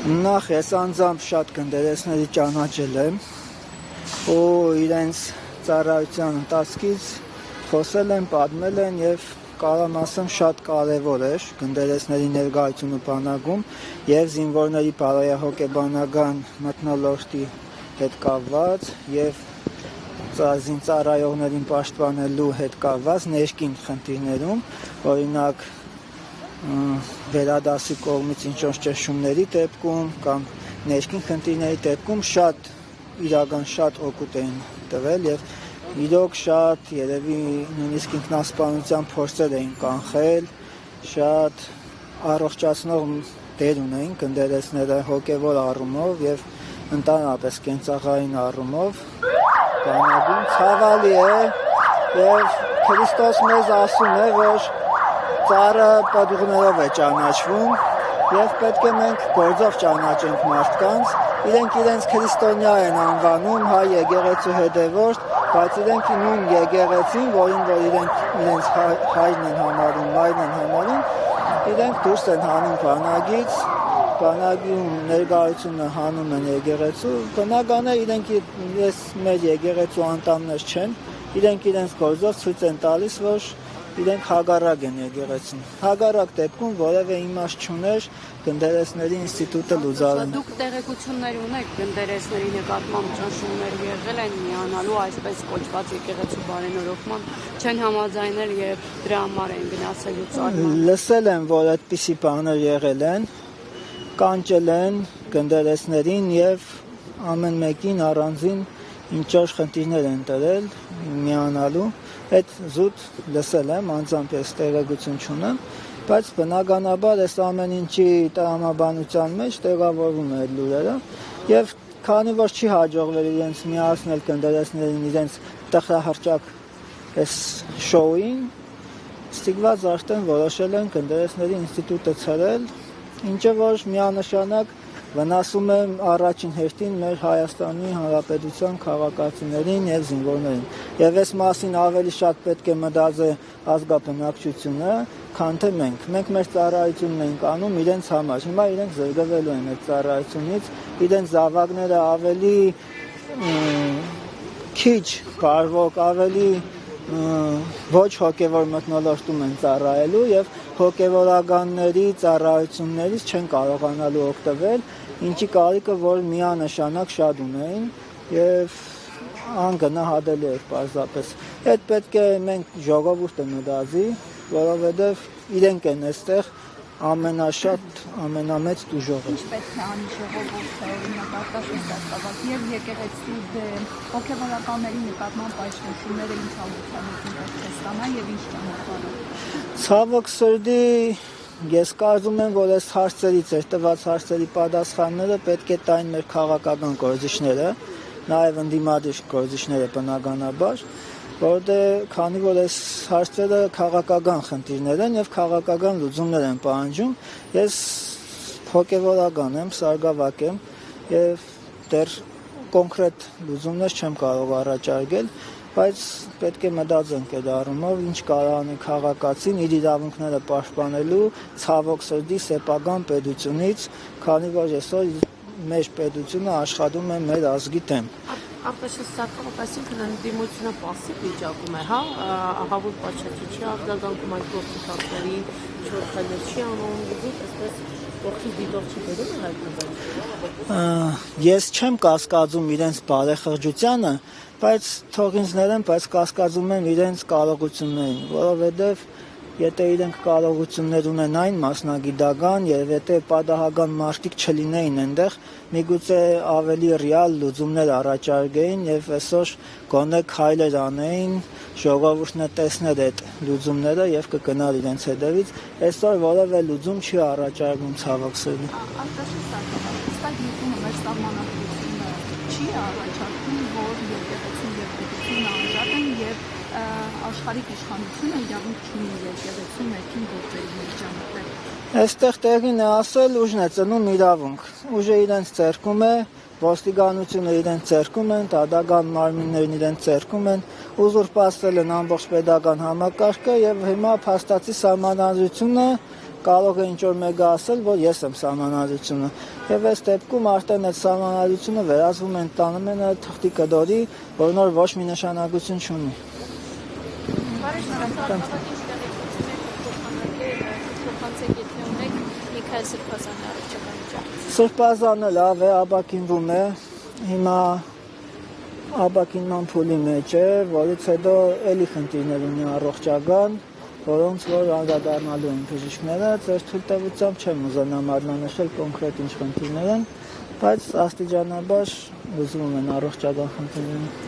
Նախ ես անձամբ շատ գնդերեսների ճանաչել եմ ու իրենց ծառայության ընթացքից խոսել եմ, պատմել են եւ կարող եմ ասեմ շատ կարեւոր էր գնդերեսների ներկայությունը բանակում եւ զինվորների բարոյահոգեբանական մթնոլորտի հետ կապված եւ զինծառայողներին պաշտպանելու հետ կապված ներքին խնդիրներում, օրինակ վերադասի կողմից ինչ-որ ճնշումների դեպքում կամ ներքին խնդիրների դեպքում շատ օգուտ էին տվել եւ իրոք շատ երևի նույնիսկ ինքնասպանության փորձեր էին կանխել, շատ առողջացնող դեր ունեին գնդերեսները հոգեվոր առումով եւ ընդհանրապես կենցաղային առումով բանակում ցավալի է եւ Քրիստոս մեզ ասում է, որ ծառը պատուղներով է ճանաչվում եւ պետք է մենք գործով ճանաչենք մարդկանց, իրենք իրենց քրիստոնյա են անվանում, հայ եկեղեցու հետևորդ, բայց իրենք նույն եկեղեցին, որին որ իրենց հայրն են համարում, մայրն են համարում, իրենք դուրս են հանում բանակից, բանակի ներկայությունը հանում են եկեղեցու, բնական է իրենք մեր եկեղեցու անդամներ չեն, իրենք իրենց գործով ցույց են տալիս, որ իրենք հագարակ են եկեղեցին։ Հագարակ դեպքում որևէ իմաստ չուներ գնդերեսների ինստիտուտը լուծարել։ Դուք տեղեկություններ ունեք գնդերեսների նկատմամբ ճնշումներ եղել են միանալու այսպես կոչված եկեղեցու բարենորոգման, չեն համաձայնել եւ դրա համար են գնացել լուծարման։ Լսել եմ, որ այդպիսի բաներ եղել են, կանչել են գնդերեսներին եւ ամեն մեկին առանձին ինչ-որ խնդիրներ են տվել միանալու, այդ զուտ լսել եմ, անձամբ ես տեղեկություն չունեմ, բայց բնականաբար այս ամեն ինչի տրամաբանության մեջ տեղավորվում է այդ լուրերը եւ քանի որ չի հաջողվել իրենց միացնել գնդերեսներին իրենց տխրահռչակ այս շոուին, ստիգված արդեն որոշել են գնդերեսների ինստիտուտը ցրել, ինչը որ միանշանակ վնասում է առաջին հերթին մեր Հայաստանի Հանրապետության քաղաքացիներին եւ զինվորներին։ Եվ այս մասին ավելի շատ պետք է մտածի ազգաբնակչությունը, քան թե մենք։ Մենք մեր ծառայությունն ենք անում իրենց համար։ Հիմա իրենք զրկվելու են այդ ծառայությունից, իրենց զավակները ավելի քիչ բարվոք, ավելի ոչ հոգևոր մթնոլորտում են ծառայելու եւ հոգևորականների ծառայություններից չեն կարողանալու օգտվել, ինչի կարիքը որ միանշանակ շատ ունեին եւ անգնահատելի էր պարզապես։ Այդ պետք է մենք ժողովուրդը մտածի, որովհետեւ իրենք են այստեղ ամենամեծ դժողը։ Ինչ պետք է անի ժողովուրդը, օրինակ արտաշնչված եւ եկեղեցու դեմ հոգեվորականների նկատմամբ այս ճնշումները ինչ հաղորդանություն պետք է ստանա եւ ինչ ճանապարհով։ Ցավոք սրտի ես կարծում եմ, որ այս հարցերից տված հարցերի պատասխանները պետք է տային մեր քաղաքական գործիչները, նաեւ ընդդիմադիր գործիչները բնականաբար, որտեղ քանի որ այս հարցերը քաղաքական խնդիրներ են եւ քաղաքական լուծումներ են պահանջում, ես հոգեվորական եմ, սարգսավակ եմ եւ դեռ կոնկրետ լուծումներ չեմ կարող առաջարկել, բայց պետք է մտածենք այդ առումով, ինչ կարող անի քաղաքացին իր իրավունքները պաշտպանելու ցավոք սրտի սեփական պետությունից, քանի որ այսօր մեր պետությունը աշխատում է մեր ազգի դեմ։ Արտաշնչական, այսինքն ընդդիմությունը պասիվ վիճակում է, հա, ահավոր պատշաճի չի արձագանքում այդ գործընթացների, չորքալներ չի անում, դուք այսպես կողքի դիտող չի բերում է հայտնվել։ Ես չեմ կասկածում իրենց բարեխղճությանը, բայց թող ինձ ներեն, բայց կասկածում եմ իրենց կարողություններին, որովհետև եթե իրենք կարողություններ ունենային մասնագիտական եւ եթե պատահական մարդիկ չլինեին այնտեղ, միգուցե ավելի ռեալ լուծումներ առաջարկեին եւ այսօր գոնե քայլեր անեին, ժողովուրդը տեսներ այդ լուծումները եւ կգնար իրենց հետևից։ Այսօր որևէ լուծում չի առաջարկվում ցավոք սրտի։ Ստակ յուտումը մեր սահմանադրությունը չի առաջարկում, որ եկեղեցին եւ պետությունը անջատ են եւ աշխարհիկ իշխանությունը իրավունք չունի եկեղեցու ներքին գործերի միջամտել։ Այստեղ տեղին է ասել ուժն է ծնում իրավունք։ Ուժը իրենց ձեռքում է, ոստիկանությունը իրենց ձեռքում են, դատական մարմիններն իրենց ձեռքում են, ուզուրպացրել են ամբողջ պետական համակարգը եւ հիմա փաստացի սահմանադրությունը կարող է ինչ-որ մեկը ասել, որ ես եմ սահմանադրությունը։ Եվ այս դեպքում արդեն այդ սահմանադրությունը վերածվում են տանում են թղթի կդորի, որ նոր ոչ մի նշանակություն չունի։ Սրբազանը լավ է, աբակինվում է, հիմա աբակինման փուլի մեջ է, որից հետո էլի խնդիրներ ունի առողջական, որոնց որ անդրադառնալու են բժիշկները, ձեր թույլտվությամբ չեմ ուզենա մատնանշել կոնկրետ ինչ խնդիրներ են, բայց աստիճանաբար լուծվում են առողջական խնդիրները։